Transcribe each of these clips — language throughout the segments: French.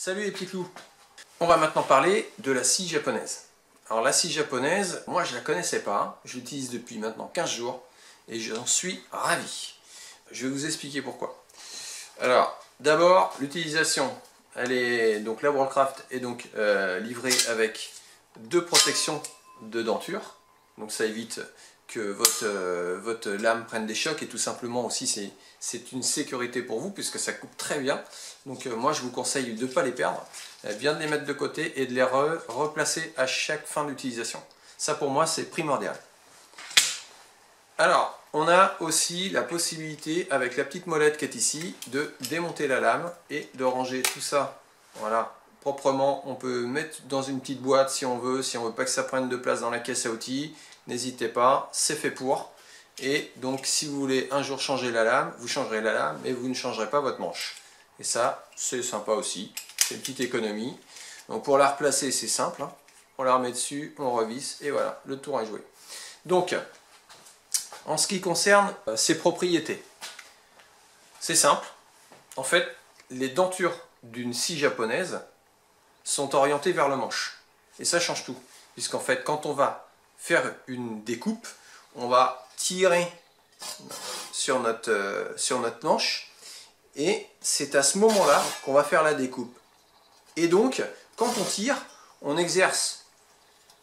Salut les petits clous. On va maintenant parler de la scie japonaise. Alors la scie japonaise, moi je la connaissais pas, je l'utilise depuis maintenant 15 jours et j'en suis ravi. Je vais vous expliquer pourquoi. Alors d'abord l'utilisation, elle est donc la Worldcraft est donc livrée avec 2 protections de denture, donc ça évite que votre lame prenne des chocs et tout simplement aussi c'est une sécurité pour vous puisque ça coupe très bien. Donc moi je vous conseille de ne pas les perdre, bien de les mettre de côté et de les replacer à chaque fin d'utilisation. Ça pour moi c'est primordial. Alors on a aussi la possibilité avec la petite molette qui est ici de démonter la lame et de ranger tout ça, voilà, proprement. On peut mettre dans une petite boîte si on veut pas que ça prenne de place dans la caisse à outils, n'hésitez pas, c'est fait pour. Et donc si vous voulez un jour changer la lame, vous changerez la lame mais vous ne changerez pas votre manche. Et ça c'est sympa aussi, c'est une petite économie. Donc pour la replacer c'est simple, hein. On la remet dessus, on revisse et voilà, le tour est joué. Donc en ce qui concerne ses propriétés, c'est simple. En fait, les dentures d'une scie japonaise sont orientées vers le manche. Et ça change tout. Puisqu'en fait, quand on va faire une découpe, on va tirer sur notre manche. Et c'est à ce moment-là qu'on va faire la découpe. Et donc, quand on tire, on exerce,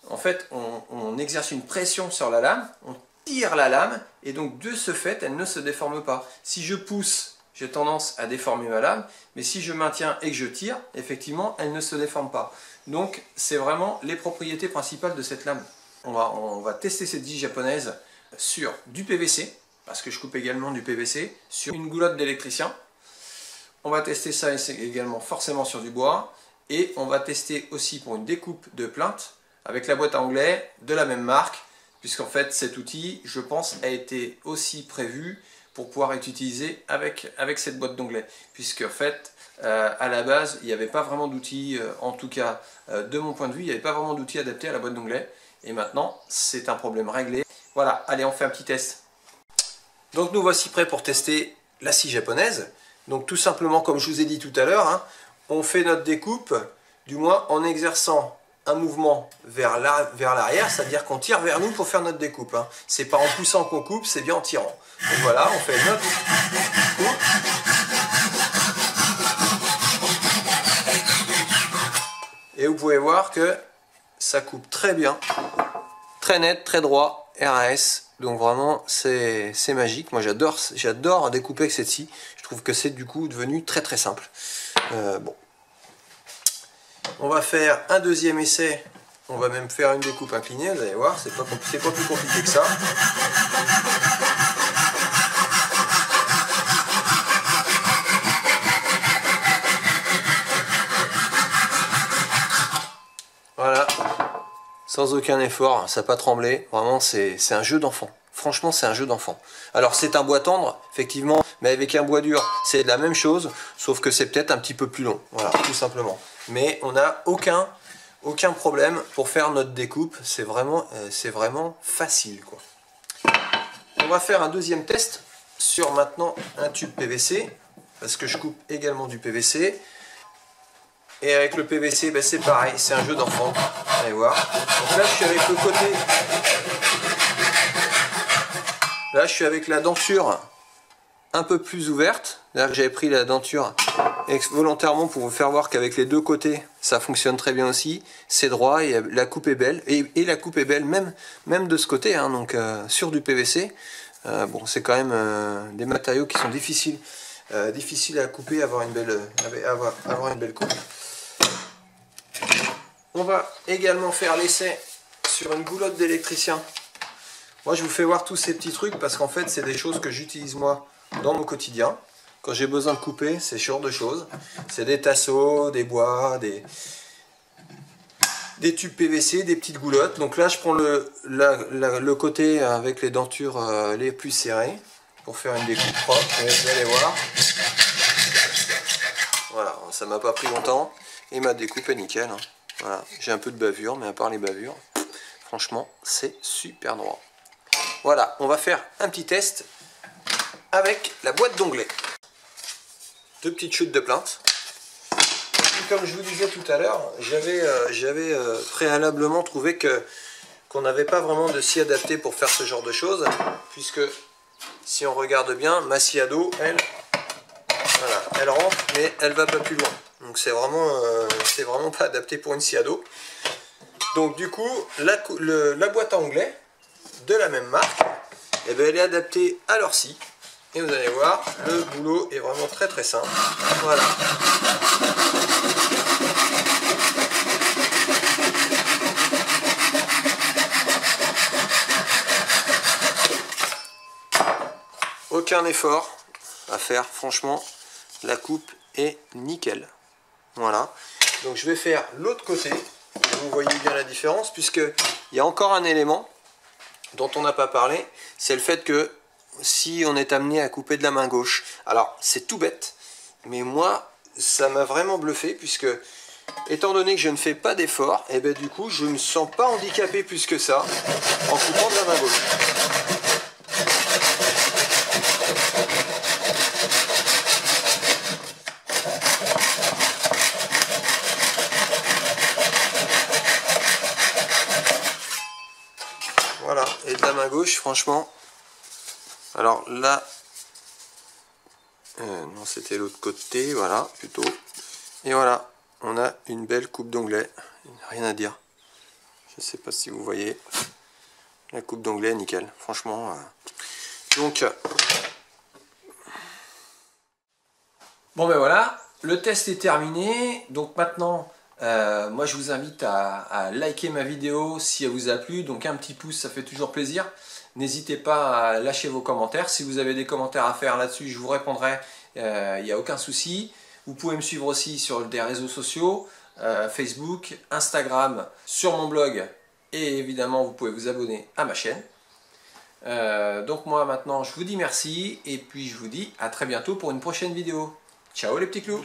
en fait, on exerce une pression sur la lame, on tire la lame, et donc de ce fait, elle ne se déforme pas. Si je pousse, j'ai tendance à déformer ma lame, mais si je maintiens et que je tire, effectivement, elle ne se déforme pas. Donc, c'est vraiment les propriétés principales de cette lame. On va tester cette scie japonaise sur du PVC, parce que je coupe également du PVC, sur une goulotte d'électricien. On va tester ça également forcément sur du bois, et on va tester aussi pour une découpe de plainte, avec la boîte à onglets de la même marque, puisqu'en fait cet outil, je pense, a été aussi prévu pour pouvoir être utilisé avec cette boîte d'onglets, puisque en fait, à la base, il n'y avait pas vraiment d'outils, en tout cas de mon point de vue, il n'y avait pas vraiment d'outils adaptés à la boîte d'onglets, et maintenant, c'est un problème réglé. Voilà, allez, on fait un petit test. Donc nous voici prêts pour tester la scie japonaise. Donc tout simplement, comme je vous ai dit tout à l'heure, hein, on fait notre découpe, du moins en exerçant un mouvement vers l'arrière, c'est-à-dire qu'on tire vers nous pour faire notre découpe. Hein. C'est pas en poussant qu'on coupe, c'est bien en tirant. Donc voilà, on fait notre coupe. Et vous pouvez voir que ça coupe très bien, très net, très droit, RAS. Donc vraiment, c'est magique. Moi j'adore découper avec cette scie. Je trouve que c'est du coup devenu très très simple. Bon. On va faire un deuxième essai, on va même faire une découpe inclinée, vous allez voir, c'est pas plus compliqué que ça. Voilà, sans aucun effort, ça n'a pas tremblé, vraiment c'est un jeu d'enfant. Franchement, c'est un jeu d'enfant. Alors c'est un bois tendre, effectivement, mais avec un bois dur, c'est la même chose, sauf que c'est peut-être un petit peu plus long, voilà, tout simplement. Mais on n'a aucun problème pour faire notre découpe, c'est vraiment facile, quoi. On va faire un deuxième test sur maintenant un tube PVC, parce que je coupe également du PVC. Et avec le PVC, ben c'est pareil, c'est un jeu d'enfant, allez voir. Donc là, je suis avec le côté... Là, je suis avec la denture un peu plus ouverte. Là, j'avais pris la denture volontairement pour vous faire voir qu'avec les deux côtés, ça fonctionne très bien aussi. C'est droit et la coupe est belle. Et la coupe est belle même de ce côté, hein, donc sur du PVC. Bon, c'est quand même des matériaux qui sont difficiles à couper, avoir une belle coupe. On va également faire l'essai sur une goulotte d'électricien. Moi, je vous fais voir tous ces petits trucs parce qu'en fait, c'est des choses que j'utilise moi dans mon quotidien. Quand j'ai besoin de couper, c'est ce genre de choses. C'est des tasseaux, des bois, des tubes PVC, des petites goulottes. Donc là, je prends le côté avec les dentures les plus serrées pour faire une découpe propre. Et vous allez voir. Voilà, ça m'a pas pris longtemps. Et ma découpe est nickel. Hein. Voilà, j'ai un peu de bavure, mais à part les bavures, franchement, c'est super droit. Voilà, on va faire un petit test avec la boîte d'onglets. 2 petites chutes de plainte. comme je vous disais tout à l'heure, j'avais préalablement trouvé qu'on n'avait pas vraiment de scie adaptée pour faire ce genre de choses, puisque si on regarde bien, ma scie à dos, voilà, elle rentre, mais elle va pas plus loin. Donc c'est vraiment pas adapté pour une scie à dos. Donc du coup, la boîte à onglets de la même marque, eh bien, elle est adaptée à leur scie. Et vous allez voir, le boulot est vraiment très très simple. Voilà. Aucun effort à faire, franchement, la coupe est nickel. Voilà. Donc je vais faire l'autre côté. Vous voyez bien la différence, puisqu'il y a encore un élément dont on n'a pas parlé, c'est le fait que si on est amené à couper de la main gauche, alors c'est tout bête, mais moi ça m'a vraiment bluffé, puisque étant donné que je ne fais pas d'effort, et bien du coup je ne me sens pas handicapé plus que ça en coupant de la main gauche. Voilà, et de la main gauche, franchement, alors là, non, c'était l'autre côté, voilà, plutôt, et voilà, on a une belle coupe d'onglet, rien à dire, je ne sais pas si vous voyez, la coupe d'onglet, nickel, franchement, donc, bon ben voilà, le test est terminé, donc maintenant, moi je vous invite à liker ma vidéo si elle vous a plu, donc un petit pouce ça fait toujours plaisir. N'hésitez pas à lâcher vos commentaires, si vous avez des commentaires à faire là-dessus je vous répondrai, il n'y a aucun souci. Vous pouvez me suivre aussi sur des réseaux sociaux, Facebook, Instagram, sur mon blog, et évidemment vous pouvez vous abonner à ma chaîne. Donc moi maintenant je vous dis merci, et puis je vous dis à très bientôt pour une prochaine vidéo. Ciao les petits clous!